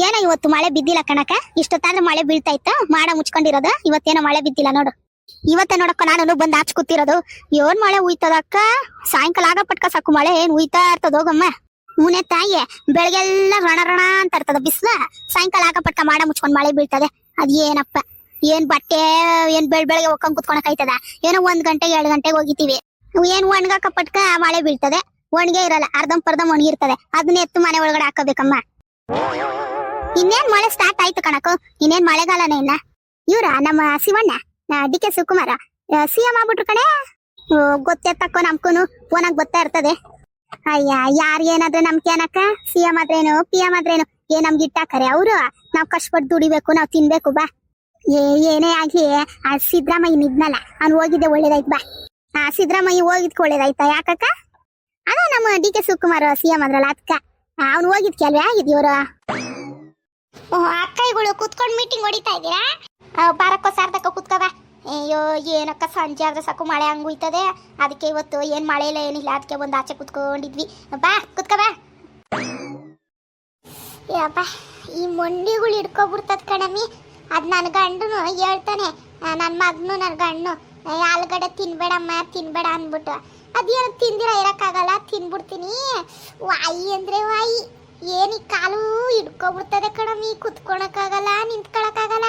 ಏನೋ ಇವತ್ತು ಮಳೆ ಬಿದ್ದಿಲ್ಲ ಕಣಕ. ಇಷ್ಟೊತ್ತಾದ್ರೆ ಮಳೆ ಬೀಳ್ತಾ ಇತ್ತು, ಮಾಡ ಮುಚ್ಕೊಂಡಿರೋದು. ಇವತ್ತೇನೋ ಮಳೆ ಬಿದ್ದಿಲ್ಲ ನೋಡು. ಇವತ್ತೇ ನೋಡಕ್ಕ ನಾನು ಬಂದ್ ಹಾಚ್ ಕೂತಿರೋದು. ಏನ್ ಮಳೆ ಉಯ್ತದಕ್ಕ, ಸಾಯಂಕಾಲ ಆಗ ಪಟ್ಕ ಸಾಕು ಮಳೆ ಏನ್ ಉಯ್ತಾ ಇರ್ತದ ಹೋಗಮ್ಮ. ಮುನೆ ತಾಯಿ ಬೆಳಗ್ಗೆಲ್ಲ ರಣ ರಣ ಅಂತ ಇರ್ತದ ಬಿಸ್ಲ, ಸಾಯಂಕಾಲ ಆಗ ಪಟ್ಕ ಮಾಡ ಮುಚ್ಕೊಂಡ್ ಮಳೆ ಬೀಳ್ತದೆ. ಅದ್ ಏನಪ್ಪ, ಏನ್ ಬಟ್ಟೆ ಏನ್ ಬೆಳಗ್ಗೆ ಒಕ್ಕಂಗ್ ಕುತ್ಕೊಳಕ್ ಆಯ್ತದ. ಏನೋ 1 ಗಂಟೆ 2 ಗಂಟೆಗೆ ಹೋಗಿತೀವಿ, ಏನ್ ಒಣಗಾಕ ಪಟ್ಕ ಮಳೆ ಬೀಳ್ತದೆ. ಒಣಗೆ ಇರಲ್ಲ, ಅರ್ಧಂಪರ್ಧಂ ಒಣಗಿರ್ತದೆ. ಅದನ್ನ ಎತ್ತು ಮನೆ ಒಳಗಡೆ ಹಾಕಬೇಕಮ್ಮ. ಇನ್ನೇನ್ ಮಳೆ ಸ್ಟಾರ್ಟ್ ಆಯ್ತು ಕಣಕು, ಇನ್ನೇನ್ ಮಳೆಗಾಲನೇ ಇಲ್ಲ. ಇವ್ರ ನಮ್ಮ Shivanna D K Shivakumar CM ಆಗ್ಬಿಟ್ರು ಕಣೆ. ಗೊತ್ತೇತಕ್ಕೋ ನಮ್ಕೂನು ಫೋನಾಗ್ ಗೊತ್ತಾ ಇರ್ತದೆ. ಅಯ್ಯ ಯಾರಿಗೇನಾದ್ರೆ ನಮ್ಗೆ ಏನಕ್ಕ, ಸಿಎಂ ಆದ್ರೇನು ಪಿ ಎಂ ಆದ್ರೇನು ಏನ್ ನಮ್ಗೆ ಇಟ್ಟಾಕರೆ ಅವ್ರು. ನಾವ್ ಕಷ್ಟಪಟ್ಟು ದುಡಿಬೇಕು, ನಾವ್ ತಿನ್ಬೇಕು ಬಾ. ಏನೇ ಆಗ್ಲಿ ಆ ಸಿದ್ದರಾಮಯ್ಯ ಇದ್ನಲ್ಲ, ಅವ್ನು ಹೋಗಿದ್ದೆ ಒಳ್ಳೇದಾಯ್ತು ಬಾ. ಆ ಸಿದ್ದರಾಮಯ್ಯ ಹೋಗಿದ್ಕೆ ಒಳ್ಳೇದಾಯ್ತಾ ಯಾಕಕ್ಕ? ಅದ ನಮ್ಮ ಡಿ ಕೆ ಶಿವಕುಮಾರ್ ಸಿಎಂ ಅದ್ರಲ್ಲ ಅದಕ್ಕ ಅವ್ನು ಹೋಗಿದ್ಕೆ ಅಲ್ವೇ ಆಗಿದ್ಯವ್ರು. ಅಕ್ಕೈಗಳು ಕುತ್ಕೊಂಡ್ ಮೀಟಿಂಗ್ ಹೊಡಿತಾ ಇದ್ದೀರಾ? ಬಾರಕ್ಕೋ ಸಾರ್ದಕ್ಕ ಕುತ್ಕೋ ಬಾ. ಅಯ್ಯೋ ಏನಕ್ಕ, ಸಂಜೆ ಆದ್ರೆ ಸಾಕು ಮಳೆ ಹಂಗುಯ್ತದೆ. ಅದಕ್ಕೆ ಇವತ್ತು ಏನ್ ಮಳೆ ಇಲ್ಲ ಏನಿಲ್ಲ, ಅದಕ್ಕೆ ಒಂದ್ ಆಚೆ ಕುತ್ಕೊಂಡಿದ್ವಿ. ಬಾ ಕುತ್ಕೋ ಬಾ. ಯಪ್ಪ ಈ ಮೊಂಡಿಗಳು ಹಿಡ್ಕೊಬಿಡ್ತದ ಕಣಮ್ಮಿ. ಅದ್ ನನ್ ಗಂಡನು ಹೇಳ್ತಾನೆ, ನನ್ ಮಗನು ನನ್ ಗಂಡು ಆಲೂಗಡ್ಡೆ ತಿನ್ಬೇಡಮ್ಮ ತಿನ್ಬೇಡ ಅನ್ಬಿಟ್ಟು. ಅದೇನು ತಿಂದಿರ ಇರಕ್ಕಾಗಲ್ಲ, ತಿನ್ಬಿಡ್ತೀನಿ. ವಾಯಿ ಅಂದ್ರೆ ವಾಯಿ, ಏನಿ ಕಾಲು ಹಿಡ್ಕೊಬಿಡ್ತದೆ ಕಣಮ್ಮಿ. ಕುತ್ಕೊಳಕ್ಕಾಗಲ್ಲ, ನಿಂತ್ಕೊಳಕ್ಕಾಗಲ್ಲ,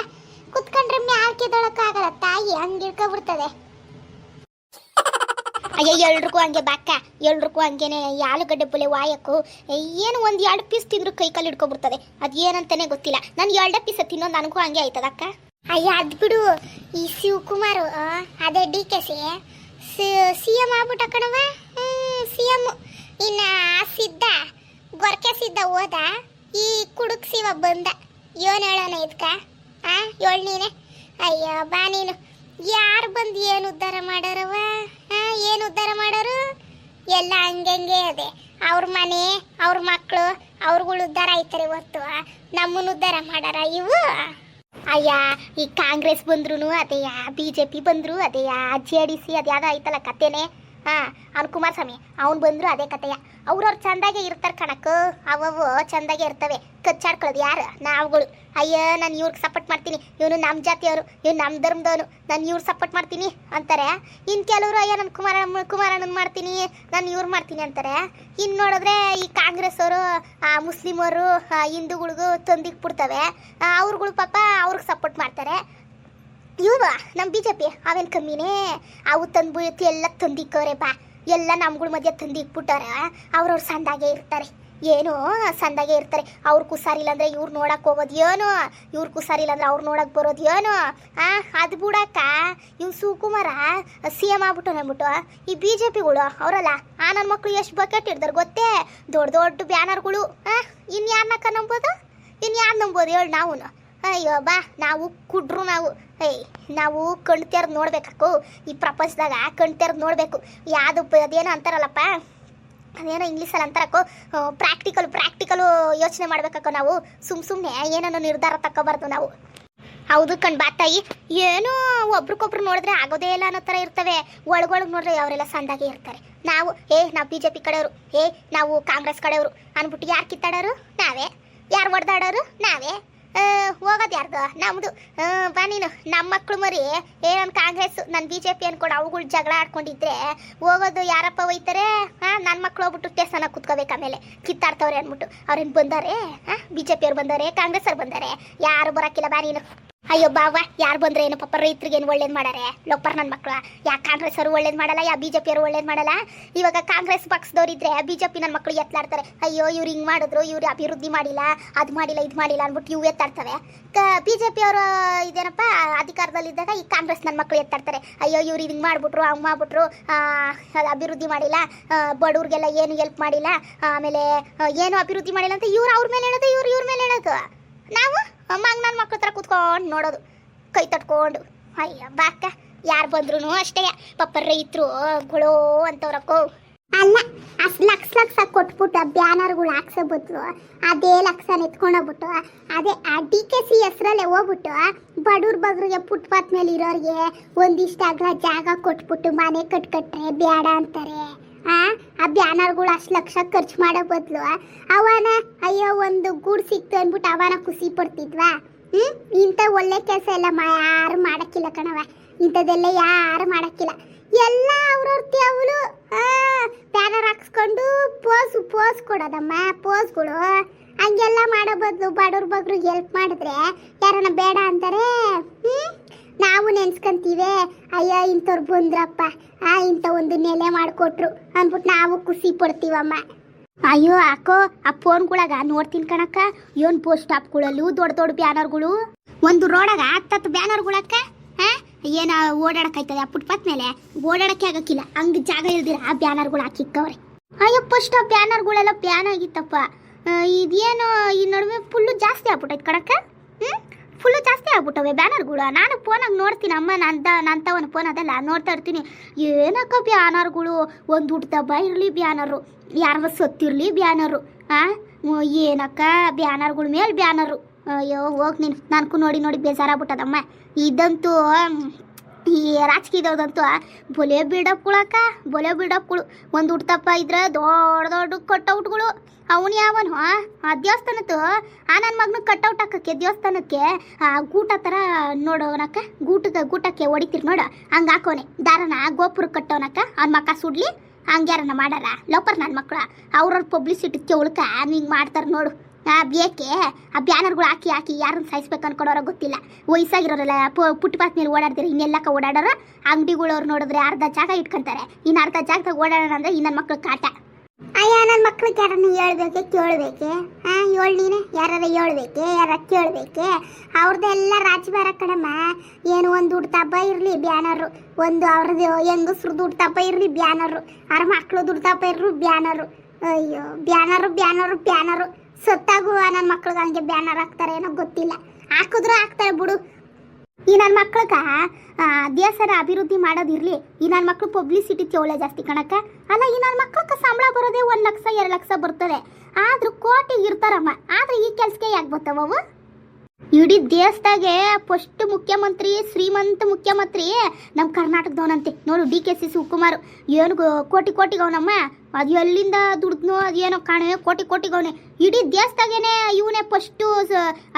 ಕುತ್ಕೊಂಡ್ರೆ ಮ್ಯಾಲ್ಕೆದೊಳಕ್ಕಾಗಲ್ಲ. ತಾಯಿ ಹಂಗ್ ಹಿಡ್ಕೊಬಿಡ್ತದೆ. ಅಯ್ಯೋ ಎಲ್ರಿಗೂ ಹಂಗೆ ಬಾಕ, ಎಲ್ರಿಗೂ ಹಂಗೇನೆ. ಆಲೂಗಡ್ಡೆ ಪುಲೆ ವಾಯಕ್ಕೂ ಏನು 1-2 ಪೀಸ್ ತಿಂದ್ರು ಕೈ ಕಾಲು ಹಿಡ್ಕೊಬಿಡ್ತದೆ. ಅದೇನಂತಾನೆ ಗೊತ್ತಿಲ್ಲ. ನಾನು 2 ಪೀಸ್ ತಿನ್ನೋದು ನನಗೂ ಹಂಗೆ ಆಯ್ತದಕ್ಕ. ಅಯ್ಯ ಅದ್ ಬಿಡು, ಈ ಶಿವಕುಮಾರ್ ಅದೇ ಡಿ ಕೆ ಸಿಎಂ ಆಗ್ಬಿಟ್ಟ ಕಣವ. ಸಿಎಂ ಇನ್ನ ಸಿದ್ಧ ಗೊರ್ಕೆ ಸಿದ್ಧ ಹೋದ, ಈ ಕುಡುಕ್ ಶಿವ ಬಂದ. ಏನ್ ಹೇಳೋಣ ಇದ್ಕ ಏಳ್ ನೀನೆ. ಅಯ್ಯ ಬಾ ನೀನು. ಯಾರು ಬಂದು ಏನು ಉದ್ಧಾರ ಮಾಡಾರವ? ಏನು ಉದ್ಧಾರ ಮಾಡೋರು? ಎಲ್ಲ ಹಂಗಂಗೆ ಅದೇ. ಅವ್ರ ಮನೆ ಅವ್ರ ಮಕ್ಕಳು ಅವ್ರುಗಳು ಉದ್ಧಾರ ಆಯ್ತಾರೆ ಹೊರ್ತು ನಮ್ಮನ್ನು ಉದ್ಧಾರ ಮಾಡಾರ ಇವು? ಅಯ್ಯ ಈ ಕಾಂಗ್ರೆಸ್ ಬಂದ್ರು ಅದೇಯ, BJP ಬಂದ್ರು ಅದೇಯ, JDC ಅದ್ಯಾವುದೋ ಆಯ್ತಲ್ಲ ಕತೆನೆ. ಅವ್ನು ಕುಮಾರಸ್ವಾಮಿ ಅವ್ನು ಬಂದ್ರು ಅದೇ ಕತೆಯ. ಅವ್ರವ್ರು ಚಂದಾಗೆ ಇರ್ತಾರೆ ಕಣಕ್ಕು, ಅವವು ಚಂದಾಗೆ ಇರ್ತವೆ. ಕಚ್ಚಾಡ್ಕೊಳ್ಳೋದು ಯಾರು? ನಾವುಗಳು. ಅಯ್ಯ ನಾನು ಇವ್ರಿಗೆ ಸಪೋರ್ಟ್ ಮಾಡ್ತೀನಿ, ಇವನು ನಮ್ಮ ಜಾತಿಯವರು, ಇವ್ನು ನಮ್ಮ ಧರ್ಮದವನು, ನಾನು ಇವ್ರು ಸಪೋರ್ಟ್ ಮಾಡ್ತೀನಿ ಅಂತಾರೆ. ಇನ್ನು ಕೆಲವರು ಅಯ್ಯ ನಾನು ಕುಮಾರಣ್ಣನ ಮಾಡ್ತೀನಿ, ನಾನು ಇವ್ರು ಮಾಡ್ತೀನಿ ಅಂತಾರೆ. ಇನ್ನು ನೋಡಿದ್ರೆ ಈ ಕಾಂಗ್ರೆಸ್ ಅವರು ಮುಸ್ಲಿಮರು ಹಿಂದೂಗಳಿಗೂ ತಂದಿಕ್ಬಿಡ್ತವೆ. ಅವ್ರುಗಳು ಪಾಪ ಅವ್ರಿಗೆ ಸಪೋರ್ಟ್ ಮಾಡ್ತಾರೆ. ಇವ ನಮ್ಮ BJP ಅವೇನು ಕಮ್ಮಿನೇ, ಅವು ತಂದ್ಬಿಡ್ತಿ ಎಲ್ಲ ತಂದಿಕ್ಕವ್ರೆ ಬಾ. ಎಲ್ಲ ನಮ್ಗಳ ಮಧ್ಯೆ ತಂದಿಕ್ಬಿಟ್ಟಾರೆ. ಅವ್ರವ್ರು ಸಂದಾಗೆ ಇರ್ತಾರೆ, ಏನು ಸಂದಾಗೆ ಇರ್ತಾರೆ. ಅವ್ರು ಕುಸಾರಿಲ್ಲ ಅಂದ್ರೆ ಇವ್ರು ನೋಡಕ್ ಹೋಗೋದು ಏನು, ಇವ್ರು ಕುಸಾರಿಲ್ಲ ಅಂದ್ರೆ ಅವ್ರು ನೋಡಕ್ ಬರೋದು ಏನು. ಅದು ಬಿಡಕ್ಕ ಇವ್ ಶಿವಕುಮಾರ CM ಆಗ್ಬಿಟ್ಟು ಅಂದ್ಬಿಟ್ಟು ಈ BJPಗಳು ಅವರಲ್ಲ ನನ್ನ ಮಕ್ಕಳು ಎಷ್ಟು ಬಕೆಟ್ ಹಿಡ್ದಾರೆ ಗೊತ್ತೇ, ದೊಡ್ಡ ದೊಡ್ಡ ಬ್ಯಾನರ್ಗಳು. ಇನ್ಯಾರನ್ನಕ್ಕ ನಂಬೋದು, ಇನ್ಯಾರು ನಂಬೋದು ಹೇಳಿ ನಾವು? ಅಯ್ಯೋ ಬಾ, ನಾವು ಕುಡ್ರು ನಾವು ಕಣ್ ತೆರೆದು ನೋಡ್ಬೇಕಕ್ಕು. ಈ ಪ್ರಪಂಚದಾಗ ಕಣ್ ತೆರೆದು ನೋಡಬೇಕು. ಯಾವುದು ಅದೇನೋ ಅಂತಾರಲ್ಲಪ್ಪ, ಅದೇನೋ ಇಂಗ್ಲೀಷಲ್ಲಿ ಅಂತಾರಕ್ಕೋ, ಪ್ರಾಕ್ಟಿಕಲು ಯೋಚನೆ ಮಾಡ್ಬೇಕಕ್ಕೋ. ನಾವು ಸುಮ್ಮನೆ ಏನೋ ನಿರ್ಧಾರ ತಗೋಬಾರ್ದು ನಾವು. ಹೌದು ಕಣ್ ಬಾ ತಾಯಿ. ಏನೋ ಒಬ್ರಿಗೊಬ್ರು ನೋಡಿದ್ರೆ ಆಗೋದೇ ಇಲ್ಲ ಅನ್ನೋ ಥರ ಇರ್ತವೆ. ಒಳಗೊಳಗೆ ನೋಡ್ರೆ ಅವರೆಲ್ಲ ಸಂದಾಗೆ ಇರ್ತಾರೆ. ನಾವು ನಾವು BJP ಕಡೆಯವರು, ನಾವು ಕಾಂಗ್ರೆಸ್ ಕಡೆಯವರು ಅಂದ್ಬಿಟ್ಟು ಯಾರು ಕಿತ್ತಾಡೋರು? ನಾವೇ. ಯಾರು ಹೊಡೆದಾಡೋರು? ನಾವೇ. ಹೋಗೋದು ಯಾರ್ದು? ನಮ್ಮದು. ಬಾ ನೀನು. ನಮ್ಮ ಮಕ್ಕಳು ಮರಿ ನಾನು ಕಾಂಗ್ರೆಸ್ ನಾನು BJP ಅನ್ಕೊಂಡು ಅವುಗಳು ಜಗಳ ಆಡ್ಕೊಂಡಿದ್ರೆ ಹೋಗೋದು ಯಾರಪ್ಪ ಒಯ್ತಾರೆ? ನನ್ನ ಮಕ್ಕಳು ಹೋಗ್ಬಿಟ್ಟು ಟೇಸನ ಕುತ್ಕೋಬೇಕು, ಆಮೇಲೆ ಕಿತ್ತಾಡ್ತವ್ರೆ ಅಂದ್ಬಿಟ್ಟು. ಅವ್ರೇನು ಬಂದಾರೆ? BJP ಅವ್ರು ಬಂದವ್ರೆ, ಕಾಂಗ್ರೆಸ್ ಅವ್ರು ಬಂದಾರೆ, ಯಾರು ಬರೋಕ್ಕಿಲ್ಲ. ಬಾ ನೀನು. ಅಯ್ಯೋ ಬಾವ, ಯಾರು ಬಂದ್ರೆ ಏನು ಪಾಪ, ರೈತರಿಗೇನು ಒಳ್ಳೇದು ಮಾಡಾರೆ ಲೊಪ್ಪರ್ ನನ್ನ ಮಕ್ಕಳು. ಯಾಕೆ ಕಾಂಗ್ರೆಸ್ ಅವರು ಒಳ್ಳೇದು ಮಾಡಲ್ಲ, ಯಾ BJP ಅವರು ಒಳ್ಳೇದು ಮಾಡಲ್ಲ? ಇವಾಗ ಕಾಂಗ್ರೆಸ್ ಪಕ್ಷದವ್ರಿದ್ರೆ BJP ನನ್ನ ಮಕ್ಕಳು ಎತ್ತಾಡ್ತಾರೆ. ಅಯ್ಯೋ ಇವ್ರು ಹಿಂಗೆ ಮಾಡಿದ್ರು, ಇವ್ರು ಅಭಿವೃದ್ಧಿ ಮಾಡಿಲ್ಲ, ಅದು ಮಾಡಿಲ್ಲ, ಇದು ಮಾಡಿಲ್ಲ ಅಂದ್ಬಿಟ್ಟು ಇವು ಎತ್ತಾಡ್ತವೆ. BJP ಅವರು ಇದೇನಪ್ಪ ಅಧಿಕಾರದಲ್ಲಿದ್ದಾಗ ಈ ಕಾಂಗ್ರೆಸ್ ನನ್ನ ಮಕ್ಕಳು ಎತ್ತಾಡ್ತಾರೆ. ಅಯ್ಯೋ ಇವ್ರು ಹಿಂಗೆ ಮಾಡಿಬಿಟ್ರು, ಹಂಗೆ ಮಾಡಿಬಿಟ್ರು, ಅದು ಅಭಿವೃದ್ಧಿ ಮಾಡಿಲ್ಲ, ಬಡವ್ರಿಗೆಲ್ಲ ಏನು ಹೆಲ್ಪ್ ಮಾಡಿಲ್ಲ, ಆಮೇಲೆ ಏನು ಅಭಿವೃದ್ಧಿ ಮಾಡಿಲ್ಲ ಅಂತ ಇವ್ರು ಅವ್ರ ಮೇಲೆ ಹೇಳೋದು, ಇವ್ರ ಮೇಲೆ ಹೇಳೋದು. ನಾವು ಅಮ್ಮಂಗೆ ನನ್ನ ಮಕ್ಳ ಹತ್ರ ಕೂತ್ಕೊಂಡು ನೋಡೋದು, ಕೈ ತಟ್ಕೊಂಡು. ಅಯ್ಯ ಬಾಕ, ಯಾರು ಬಂದ್ರು ಅಷ್ಟೇ ಪಾಪ ರೈತರು ಗುಳೋ ಅಂತವ್ರಕ್ಕೋ. ಅಲ್ಲ ಅಷ್ಟು ಲಕ್ಷ ಕೊಟ್ಬಿಟ್ಟು ಬ್ಯಾನರ್ಗಳು ಹಾಕ್ಸೋ ಬದಲು ಅದೇ ಲಕ್ಷ ಎತ್ಕೊಂಡೋಗ್ಬಿಟ್ಟು ಅದೇ DKC ಹೆಸರಲ್ಲೇ ಹೋಗ್ಬಿಟ್ಟು ಬಡವ್ರಿಗೆ ಫುಟ್ಪಾತ್ ಮೇಲೆ ಇರೋರಿಗೆ ಒಂದಿಷ್ಟು ಅಗಲ ಜಾಗ ಕೊಟ್ಬಿಟ್ಟು ಮನೆ ಕಟ್ಕಟ್ರೆ ಬೇಡ ಅಂತಾರೆ. ಆ ಬ್ಯಾನರ್ಗಳು ಅಷ್ಟು ಲಕ್ಷ ಖರ್ಚು ಮಾಡೋ ಬದಲು ಅವನ ಅಯ್ಯೋ ಒಂದು ಗೂಡು ಸಿಕ್ತು ಅಂದ್ಬಿಟ್ಟು ಅವನ ಖುಷಿ ಪಡ್ತಿದ್ವಾ. ಇಂಥ ಒಳ್ಳೆ ಕೆಲಸ ಎಲ್ಲ ಯಾರು ಮಾಡಕ್ಕಿಲ್ಲ ಕಣವ. ಇಂಥದ್ದೆಲ್ಲ ಯಾರು ಮಾಡಕ್ಕಿಲ್ಲ. ಎಲ್ಲ ಅವ್ರವ್ರ ಅವಳು ಬ್ಯಾನರ್ ಹಾಕ್ಸ್ಕೊಂಡು ಪೋಸ್ ಕೊಡೋದಮ್ಮ. ಪೋಸ್ಗಳು ಹಂಗೆಲ್ಲ ಮಾಡೋ ಬದಲು ಬಡವ್ರ ಬಗ್ರಿಗೆ ಹೆಲ್ಪ್ ಮಾಡಿದ್ರೆ ಯಾರನ್ನ ಬೇಡ ಅಂತಾರೆ. ನಾವು ನೆನ್ಸ್ಕೊಂತೀವಿ ಅಯ್ಯೋ ಇಂಥವ್ರು ಬಂದ್ರಪ್ಪ ಇಂಥ ಒಂದು ನೆಲೆ ಮಾಡಿಕೊಟ್ರು ಅಂದ್ಬಿಟ್ಟು ನಾವು ಖುಷಿ ಪಡ್ತೀವಮ್ಮ. ಅಯ್ಯೋ ಅಕ್ಕೋ ಆ ಫೋನ್ಗಳಾಗ ನೋಡ್ತೀನಿ ಕಣಕ್ಕ, ಏನು ಬಸ್ ಸ್ಟಾಪ್ಗಳಲ್ಲೂ ದೊಡ್ಡ ದೊಡ್ಡ ಬ್ಯಾನರ್ಗಳು, ಒಂದು ರೋಡಾಗ 10 ಬ್ಯಾನರ್ಗಳಕ್ಕ. ಏನು ಓಡಾಡಕ್ಕಾಯ್ತದೆ ಆ ಫುಟ್ಪಾತ್ ಮೇಲೆ ಓಡಾಡಕ್ಕೆ ಆಗಕ್ಕಿಲ್ಲ, ಹಂಗೆ ಜಾಗ ಇಲ್ದಿರ ಆ ಬ್ಯಾನರ್ಗಳು ಹಾಕಿಕ್ಕವ್ರೆ. ಅಯ್ಯೋ ಫಸ್ಟ್ ಆ ಬ್ಯಾನರ್ಗಳೆಲ್ಲ ಬ್ಯಾನ್ ಆಗಿತ್ತಪ್ಪ. ಇದೇನು ಈ ನಡುವೆ ಫುಲ್ಲು ಜಾಸ್ತಿ ಆಗ್ಬಿಟ್ಟೈತೆ ಕಣಕ್ಕ. ಫುಲ್ಲು ಜಾಸ್ತಿ ಆಗ್ಬಿಟ್ಟವೆ ಬ್ಯಾನರ್ಗಳು. ನಾನು ಫೋನಾಗ ನೋಡ್ತೀನಿ ಅಮ್ಮ, ನಂತ ಒಂದು ಫೋನ್ ಅದೆಲ್ಲ ನೋಡ್ತಾ ಇರ್ತೀನಿ. ಏನಕ್ಕ ಬ್ಯಾನರ್ಗಳು, ಒಂದು ಹುಟ್ಟದಬ್ಬ ಇರಲಿ ಬ್ಯಾನರು, ಯಾರು ಸತ್ತಿರಲಿ ಬ್ಯಾನರು. ಏನಕ್ಕ ಬ್ಯಾನರ್ಗಳ ಮೇಲೆ ಬ್ಯಾನರು. ಅಯ್ಯೋ ಹೋಗಿ ನೀನು, ನನಗೂ ನೋಡಿ ನೋಡಿ ಬೇಜಾರಾಗ್ಬಿಟ್ಟದಮ್ಮ. ಇದಂತೂ ಈ ರಾಜಕೀಯದವ್ದಂತೂ ಬೊಲೆ ಬಿಲ್ಡಪ್ಗಳಕ್ಕ, ಬೊಲೆ ಬಿಲ್ಡಪ್ಗಳು. ಒಂದು ಹುಟ್ಟಪ್ಪ ಇದ್ರೆ ದೊಡ್ಡ ದೊಡ್ಡ ಕಟ್ಔಟ್ಗಳು. ಅವನು ಯಾವನು ಆ ದೇವಸ್ಥಾನದ್ದು ನನ್ನ ಮಗನ ಕಟ್ಔಟ್ ಹಾಕಕ್ಕೆ ದೇವಸ್ಥಾನಕ್ಕೆ ಗೂಟ ಥರ ನೋಡೋನಕ್ಕ, ಗೂಟಕ್ಕೆ ಹೊಡಿತೀರಿ ನೋಡು, ಹಂಗೆ ಹಾಕೋನೆ ದಾರನ ಗೋಪುರಕ್ಕೆ ಕಟ್ಟೋನಕ್ಕ. ಅವ್ನ ಮಕ್ಕ ಸುಡ್ಲಿ ಹಂಗ್ಯಾರನ್ನ ಮಾಡಾರ ಲೋಪರ್ ನನ್ನ ಮಕ್ಕಳು. ಅವ್ರವ್ರ ಪಬ್ಲಿಸಿಟಿ ತೆವಳ್ಕ ಹಿಂಗೆ ಮಾಡ್ತಾರೆ ನೋಡು. ಬೇಕೆ ಆ ಬ್ಯಾನರ್ಗಳು ಹಾಕಿ ಯಾರನ್ನ ಸಾಯಿಸ್ಬೇಕು ಅನ್ಕೊಡೋರ ಗೊತ್ತಿಲ್ಲ. ವಯಸ್ಸಾಗಿರೋರಲ್ಲ ಫುಟ್ಪಾತ್ ಮೇಲೆ ಓಡಾಡ್ತಾರೆ, ಇನ್ನೆಲ್ಲಕ್ಕ ಓಡಾಡೋರು. ಅಂಗಡಿಗಳವ್ರು ನೋಡಿದ್ರೆ ಅರ್ಧ ಜಾಗ ಇಟ್ಕೊಂತಾರೆ, ಇನ್ನು ಅರ್ಧ ಜಾಗದಾಗ ಓಡಾಡೋಣ ಅಂದರೆ ಈ ನನ್ನ ಮಕ್ಳು ಕಾಟ. ಅಯ್ಯ ನನ್ನ ಮಕ್ಳಿಗೆ ಯಾರನ್ನ ಹೇಳ್ಬೇಕೆ ಕೇಳಬೇಕೆ? ಹೇಳಿ ನೀನೆ, ಯಾರು ಹೇಳ್ಬೇಕೆ ಯಾರ ಕೇಳಬೇಕೆ? ಅವ್ರದ್ದೆಲ್ಲ ರಾಜಭಾರ ಕಣಮ್ಮ. ಏನು ಒಂದು ದುಡ್ತಬ್ಬ ಇರಲಿ ಬ್ಯಾನರು, ಒಂದು ಅವ್ರದ್ದು ಹೆಂಗಸ್ರು ದುಡ್ತಬ್ಬ ಇರಲಿ ಬ್ಯಾನರು, ಅವ್ರ ಮಕ್ಳು ದುಡ್ತಬ್ಬ ಇರಲಿ ಬ್ಯಾನರು. ಅಯ್ಯೋ ಬ್ಯಾನರು ಸತ್ತಾಗೂ ನನ್ನ ಮಕ್ಳಿಗೆ ಹಂಗೆ ಬ್ಯಾನರ್ ಹಾಕ್ತಾರೆ ಏನೋ ಗೊತ್ತಿಲ್ಲ. ಹಾಕಿದ್ರು ಹಾಕ್ತಾರೆ ಬಿಡು. ಈ ನನ್ನ ಮಕ್ಳಿಗ ದೇಶದ ಅಭಿವೃದ್ಧಿ ಮಾಡೋದಿರಲಿ, ಈ ನನ್ನ ಮಕ್ಳು ಪಬ್ಲಿಸಿಟಿ ಚೌಳೆ ಜಾಸ್ತಿ ಕಣಕ್ಕ. ಅಲ್ಲ ಈ ನನ್ನ ಮಕ್ಳಿಗೆ ಸಂಬಳ ಬರೋದೇ 1 ಲಕ್ಷ 2 ಲಕ್ಷ ಬರ್ತದೆ, ಆದ್ರೂ ಕೋಟಿಗೆ ಇರ್ತಾರಮ್ಮ. ಆದ್ರೆ ಈ ಕೆಲ್ಸಕ್ಕೆ ಯಾಕೆ ಬರ್ತಾವವು? ಇಡೀ ದೇಶದಾಗೆ ಫಸ್ಟ್ ಮುಖ್ಯಮಂತ್ರಿ, ಶ್ರೀಮಂತ ಮುಖ್ಯಮಂತ್ರಿ ನಮ್ಮ ಕರ್ನಾಟಕದವನಂತೆ ನೋಡು, DK ಶಿವಕುಮಾರ್. ಏನು ಕೋಟಿಗೆ ಅವನಮ್ಮ. ಅದು ಎಲ್ಲಿಂದ ದುಡ್ದನೋ ಅದೇನೋ ಕಾಣೆ, ಕೋಟಿಗವನೆ. ಇಡೀ ದೇಶದಾಗೇನೆ ಇವನೇ ಫಸ್ಟು.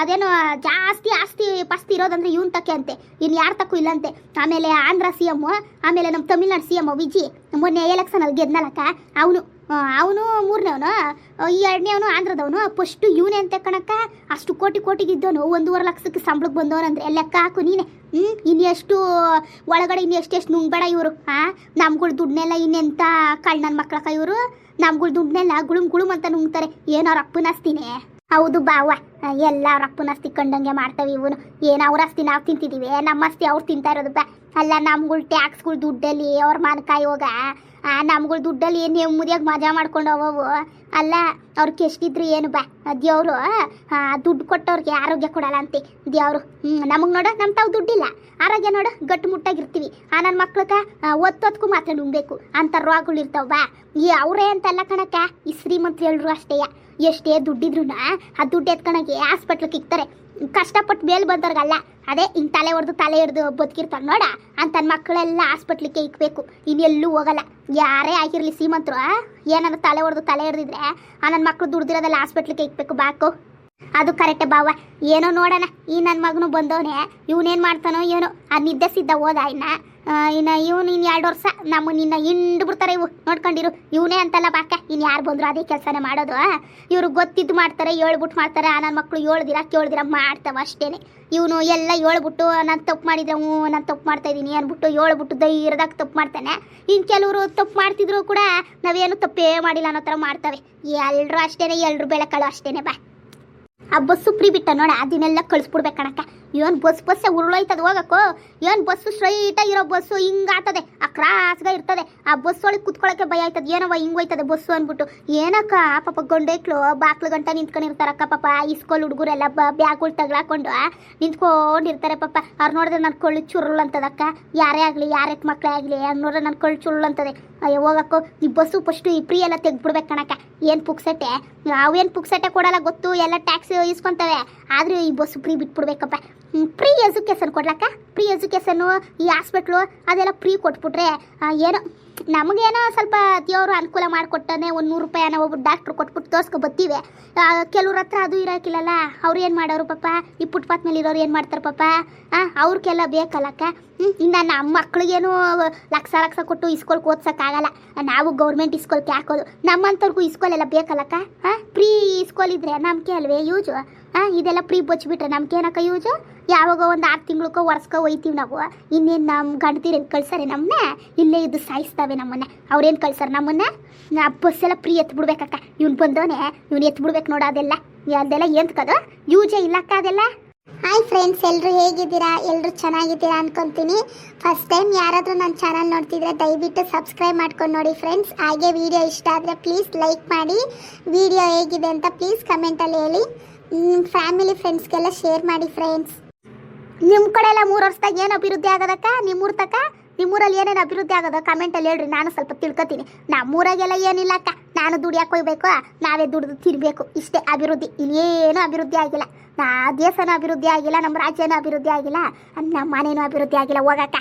ಅದೇನೋ ಜಾಸ್ತಿ ಆಸ್ತಿ ಇರೋದಂದ್ರೆ ಇವನ್ ತಕ್ಕೆ ಅಂತೆ, ಇನ್ನು ಯಾರು ತಕ್ಕೂ ಇಲ್ಲಂತೆ. ಆಮೇಲೆ ಆಂಧ್ರ CM, ಆಮೇಲೆ ನಮ್ಮ ತಮಿಳ್ನಾಡು CM ವಿಜಿ ಮೊನ್ನೆ ಎಲೆಕ್ಷನಲ್ಲಿ ಗೆದ್ನಲಕ್ಕ, ಅವನು 3ನೇವನು, ಈ 2ನೇವನು ಆಂಧ್ರದವನು. ಫಸ್ಟು ಇವನೇ ಅಂತೆ ಕಣಕ್ಕ. ಅಷ್ಟು ಕೋಟಿಗಿದ್ದವನು 1.5 ಲಕ್ಷಕ್ಕೆ ಸಂಬಳಕ್ಕೆ ಬಂದವನಂದ್ರೆ ಲೆಕ್ಕ ಹಾಕು ನೀನೆ. ಇನ್ನೆಷ್ಟು ಒಳಗಡೆ ಇನ್ನೆಷ್ಟು ನುಂಗ್ಬೇಡ ಇವರು. ನಮ್ಗಳು ದುಡ್ಡನ್ನೆಲ್ಲ ಇನ್ನೆಂತ ಕಳ್ ನನ್ನ ಮಕ್ಳಕ್ಕ ಇವರು. ನಮ್ಗಳು ದುಡ್ಡನ್ನೆಲ್ಲ ಗುಳುಮ್ ಅಂತ ನುಂಗ್ತಾರೆ. ಏನೋ ಅವ್ರ ಅಪ್ಪನಸ್ತಿನೇ. ಹೌದು ಬಾವ, ಎಲ್ಲ ಅವ್ರ ಅಪ್ಪನಸ್ತಿ ಕಂಡಂಗೆ ಮಾಡ್ತವೆ ಇವನು. ಏನು ಅವ್ರ ಆಸ್ತಿ ನಾವು ತಿಂತಿದ್ದೀವಿ, ನಮ್ಮ ಆಸ್ತಿ ಅವ್ರು ತಿಂತಾ ಇರೋದು ಬಾ. ಅಲ್ಲ ನಮ್ಗಳು ಟ್ಯಾಕ್ಸ್ಗಳು ದುಡ್ಡಲ್ಲಿ ಅವ್ರ ಮಾನಕಾಯಿ ಹೋಗ, ನಮ್ಗಳು ದುಡ್ಡಲ್ಲಿ ನೆಮ್ಮದಿಯಾಗಿ ಮಜಾ ಮಾಡ್ಕೊಂಡು ಹೋಗವು. ಅಲ್ಲ ಅವ್ರಿಗೆ ಎಷ್ಟಿದ್ರು ಏನು ಬಾ, ದೇವರು ದುಡ್ಡು ಕೊಟ್ಟವ್ರಿಗೆ ಆರೋಗ್ಯ ಕೊಡಲ್ಲ ಅಂತೆ ದೇವರು. ನಮಗೆ ನೋಡು, ನಮ್ಮ ತಾವು ದುಡ್ಡಿಲ್ಲ, ಆರೋಗ್ಯ ನೋಡು ಗಟ್ಟು ಮುಟ್ಟಾಗಿರ್ತೀವಿ. ನನ್ನ ಮಕ್ಳಕ್ಕ ಒತ್ತೊತ್ಕು ಮಾತ್ರ ನುಂಗ್ಬೇಕು ಅಂತ ರೋಗಗಳು ಇರ್ತಾವ ಬಾ. ಈ ಅವರೇ ಅಂತಲ್ಲ ಕಣಕ್ಕ, ಈ ಶ್ರೀಮಂತರು ಎಲ್ರು ಅಷ್ಟೇ. ಎಷ್ಟೇ ದುಡ್ಡಿದ್ರು ಆ ದುಡ್ಡು ಎತ್ಕೊಳಗೆ ಹಾಸ್ಪಿಟ್ಲಿಗೆ ಇಕ್ತಾರೆ. ಕಷ್ಟಪಟ್ಟು ಮೇಲೆ ಬಂದವ್ರಿಗಲ್ಲ, ಅದೇ ಹಿಂಗೆ ತಲೆ ಹಿಡ್ದು ಬದುಕಿರ್ತಾರೆ ನೋಡ, ಅಂತ ನನ್ನ ಮಕ್ಕಳೆಲ್ಲ ಹಾಸ್ಪಿಟ್ಲಿಗೆ ಇಕ್ಬೇಕು. ಇನ್ನೆಲ್ಲೂ ಹೋಗಲ್ಲ. ಯಾರೇ ಆಗಿರಲಿ ಶ್ರೀಮಂತರು ಏನಾದ್ರು ತಲೆ ಹಿಡ್ದಿದ್ರೆ ನನ್ನ ಮಕ್ಕಳು ದುಡ್ದಿರೋದೆಲ್ಲ ಹಾಸ್ಪಿಟ್ಲಿಗೆ ಇಕ್ಬೇಕು ಬಾಕು. ಅದು ಕರೆಕ್ಟೇ ಬಾವ. ಏನೋ ನೋಡೋಣ, ಈ ನನ್ನ ಮಗನು ಬಂದವನೇ, ಇವನೇನು ಮಾಡ್ತಾನೋ ಏನೋ. ನಿದ್ದೆ ಸಿದ್ಧ ಹೋದ ಇನ್ನು ಇವನು ಇನ್ನು 2 ವರ್ಷ ನಮ್ಮನ್ನ ಹಿಂಡು ಬಿಡ್ತಾರೆ ಇವು. ನೋಡ್ಕೊಂಡಿರು, ಇವನೇ ಅಂತಲ್ಲ ಬಾಕ, ಇನ್ನು ಯಾರು ಬಂದ್ರು ಅದೇ ಕೆಲಸನೇ ಮಾಡೋದು. ಇವರು ಗೊತ್ತಿದ್ದು ಮಾಡ್ತಾರೆ, ಹೇಳ್ಬಿಟ್ಟು ಮಾಡ್ತಾರೆ. ನನ್ನ ಮಕ್ಕಳು ಕೇಳ್ದಿರ ಮಾಡ್ತಾವ ಅಷ್ಟೇನೆ. ಇವನು ಎಲ್ಲ ಹೇಳ್ಬಿಟ್ಟು ನಾನು ತಪ್ಪು ಮಾಡಿದ್ರೆ ನಾನು ತಪ್ಪು ಮಾಡ್ತಾಯಿದ್ದೀನಿ ಅಂದ್ಬಿಟ್ಟು ಹೇಳ್ಬಿಟ್ಟು ಧೈರ್ಯದಾಗ ತಪ್ಪು ಮಾಡ್ತಾನೆ. ಇನ್ನು ಕೆಲವರು ತಪ್ಪು ಮಾಡ್ತಿದ್ರು ಕೂಡ ನಾವೇನು ತಪ್ಪೇ ಮಾಡಿಲ್ಲ ಅನ್ನೋ ಥರ ಮಾಡ್ತವೆ. ಎಲ್ಲರೂ ಅಷ್ಟೇನೆ, ಎಲ್ಲರೂ ಬೆಳಕಳು ಅಷ್ಟೇನೆ ಬಾ. ಆ ಬಸ್ಸು ಫ್ರೀ ಬಿಟ್ಟ ನೋಡ, ಅದನ್ನೆಲ್ಲ ಕಳಿಸ್ಬಿಡ್ಬೇಕು ಕಣಕ್ಕ. ಏನು ಬಸ್ಸೇ ಉರುಳೋಯ್ತದೆ ಹೋಗಕ್ಕೋ. ಏನು ಬಸ್ಸು ಸ್ಟ್ರೈಟಾಗಿರೋ ಬಸ್ಸು ಹಿಂಗಾಗ್ತದೆ, ಆ ಕ್ರಾಸ್ಗ ಇರ್ತದೆ. ಆ ಬಸ್ ಒಳಗೆ ಕುತ್ಕೊಳ್ಳೋಕ್ಕೆ ಭಯ ಆಯ್ತದೆ, ಏನವ ಹಿಂಗೆ ಹೋಯ್ತದೆ ಬಸ್ಸು ಅಂದ್ಬಿಟ್ಟು. ಏನಕ್ಕ ಪಾಪ ಗಂಡೈಕ್ಳು ಬಾಕ್ಲು ಗಂಟ ನಿಂತ್ಕೊಂಡಿರ್ತಾರಕ್ಕ ಪಾಪ. ಇಸ್ಕೊಲ್ ಹುಡುಗರೆಲ್ಲ ಬ್ಯಾಗ್ಗಳು ತಗ್ಲಾಕೊಂಡು ನಿಂತ್ಕೊಂಡಿರ್ತಾರೆ ಪಾಪ. ಅವ್ರು ನೋಡಿದ್ರೆ ನನ್ನ ಕೊಳ್ಳು ಚುರುಳು ಅಂತದಕ್ಕ. ಯಾರೇ ಆಗಲಿ, ಯಾರೇ ಮಕ್ಕಳೇ ಆಗಲಿ, ಹಂಗೆ ನೋಡ್ರೆ ನನ್ನ ಕೊಳ್ಳು ಚುರುಳು ಅಂತದೆ. ಅಯ್ಯೋ ಹೋಗಕ್ಕೋ, ಈ ಬಸ್ಸು ಫಸ್ಟು ಈ ಫ್ರೀ ಎಲ್ಲ ತೆಗ್ಬಿಡ್ಬೇಕು ಕಣಕ್ಕ. ಏನು ಪುಕ್ಸಟ್ಟೆ, ಅವೇನು ಪುಕ್ಸಟ್ಟೆ ಕೊಡಲ್ಲ ಗೊತ್ತು, ಎಲ್ಲ ಟ್ಯಾಕ್ಸ್ ಇಸ್ಕೊತವೆ. ಆದರೂ ಈ ಬಸ್ಸು ಫ್ರೀ ಬಿಟ್ಬಿಡ್ಬೇಕಪ್ಪ. ಫ್ರೀ ಎಜುಕೇಷನ್ ಕೊಡ್ಲಕ್ಕ. ಫ್ರೀ ಎಜುಕೇಷನ್ನು ಈ ಹಾಸ್ಪಿಟ್ಲು ಅದೆಲ್ಲ ಫ್ರೀ ಕೊಟ್ಬಿಟ್ರೆ ಏನೋ ನಮಗೇನೋ ಸ್ವಲ್ಪ ದೇವರು ಅನುಕೂಲ ಮಾಡಿಕೊಟ್ಟಾನೆ. ಒಂದು 100 ರೂಪಾಯಿ ನಾವು ಒಬ್ಬ ಡಾಕ್ಟ್ರು ಕೊಟ್ಬಿಟ್ಟು ತೋರ್ಸ್ಕೊ ಬರ್ತೀವಿ. ಕೆಲವ್ರ ಹತ್ರ ಅದು ಇರೋಕ್ಕಿಲ್ಲಲ್ಲ. ಅವ್ರು ಏನು ಮಾಡೋರು ಪಾಪ, ಈ ಫುಟ್ಪಾತ್ ಮೇಲೆ ಇರೋರು ಏನು ಮಾಡ್ತಾರೆ ಪಾಪ, ಅವ್ರಿಗೆಲ್ಲ ಬೇಕಲ್ಲಕ್ಕ. ಇನ್ನು ನಮ್ಮ ಮಕ್ಳಿಗೇನು ಲಕ್ಷ ಕೊಟ್ಟು ಇಸ್ಕೊಳ್ಗೆ ಓದ್ಸೋಕ್ಕಾಗಲ್ಲ. ನಾವು ಗೌರ್ಮೆಂಟ್ ಇಸ್ಕೊಳ್ಗೆ ಹಾಕೋದು. ನಮ್ಮಂಥವ್ರಿಗೂ ಇಸ್ಕೊಲೆಲ್ಲ ಬೇಕಲ್ಲಕ್ಕ. ಫ್ರೀ ಇಸ್ಕೊಲಿದ್ರೆ ನಮ್ಗೆ ಅಲ್ವೇ ಯೂಜು. ಇದೆಲ್ಲ ಫ್ರೀ ಬಚ್ಚಿಬಿಟ್ರೆ ನಮ್ಗೆ ಏನಕ್ಕ ಯೂಜು? ಯಾವಾಗ ಒಂದು 6 ತಿಂಗ್ಳಕ್ಕೋ ವರ್ಷಕ್ಕೋ ಒಯ್ತೀವಿ ನಾವು. ಇನ್ನೇನು ನಮ್ಮ ಗಂಡತೀರೇನು ಕಳ್ಸಾರೆ ನಮ್ಮನ್ನ? ಇಲ್ಲೇ ಇದು ಸಾಯಿಸ್ತವೆ ನಮ್ಮನ್ನ. ಅವ್ರೇನು ಕಳ್ಸಾರೆ ನಮ್ಮನ್ನ? ಬಸ್ಸೆಲ್ಲ ಫ್ರೀ ಎತ್ಬಿಡ್ಬೇಕಕ್ಕ. ಇವ್ನು ಬಂದವನೇ ಇವ್ನು ಎತ್ಬಿಡ್ಬೇಕು ನೋಡು. ಅದೆಲ್ಲ ಎಂತಕದು ಯೂಜೇ ಇಲ್ಲಕ್ಕ ಅದೆಲ್ಲ. ಹಾಯ್ ಫ್ರೆಂಡ್ಸ್, ಎಲ್ಲರೂ ಹೇಗಿದ್ದೀರಾ? ಎಲ್ಲರೂ ಚೆನ್ನಾಗಿದ್ದೀರಾ ಅನ್ಕೊತೀನಿ. ಫಸ್ಟ್ ಟೈಮ್ ಯಾರಾದರೂ ನನ್ನ ಚಾನಲ್ ನೋಡ್ತಿದ್ರೆ ದಯವಿಟ್ಟು ಸಬ್ಸ್ಕ್ರೈಬ್ ಮಾಡ್ಕೊಂಡು ನೋಡಿ ಫ್ರೆಂಡ್ಸ್. ಹಾಗೆ ವಿಡಿಯೋ ಇಷ್ಟ ಆದರೆ ಪ್ಲೀಸ್ ಲೈಕ್ ಮಾಡಿ. ವಿಡಿಯೋ ಹೇಗಿದೆ ಅಂತ ಪ್ಲೀಸ್ ಕಮೆಂಟಲ್ಲಿ ಹೇಳಿ. ಫ್ಯಾಮಿಲಿ ಫ್ರೆಂಡ್ಸ್ಗೆಲ್ಲ ಶೇರ್ ಮಾಡಿ ಫ್ರೆಂಡ್ಸ್. ನಿಮ್ಮ ಕಡೆ ಎಲ್ಲ 3 ವರ್ಷದಾಗ ಏನು ಅಭಿವೃದ್ಧಿ ಆಗೋದಕ್ಕ? ನಿಮ್ಮೂರಲ್ಲಿ ಏನೇನು ಅಭಿವೃದ್ಧಿ ಆಗೋದ ಕಮೆಂಟಲ್ಲಿ ಹೇಳ್ರಿ, ನಾನು ಸ್ವಲ್ಪ ತಿಳ್ಕೊತೀನಿ. ನಮ್ಮೂರಾಗೆಲ್ಲ ಏನಿಲ್ಲ ಅಕ್ಕ. ನಾನು ದುಡಿಯಾಕೆ ಹೋಗ್ಬೇಕು, ನಾವೇ ದುಡಿದು ತಿನ್ನಬೇಕು, ಇಷ್ಟೇ ಅಭಿವೃದ್ಧಿ. ಇಲ್ಲೇನೂ ಅಭಿವೃದ್ಧಿ ಆಗಿಲ್ಲ. ದೇಶನೂ ಅಭಿವೃದ್ಧಿ ಆಗಿಲ್ಲ, ನಮ್ಮ ರಾಜ್ಯನೂ ಅಭಿವೃದ್ಧಿ ಆಗಿಲ್ಲ, ನಮ್ಮ ಮನೇನೂ ಅಭಿವೃದ್ಧಿ ಆಗಿಲ್ಲ. ಹೋಗಕ್ಕ.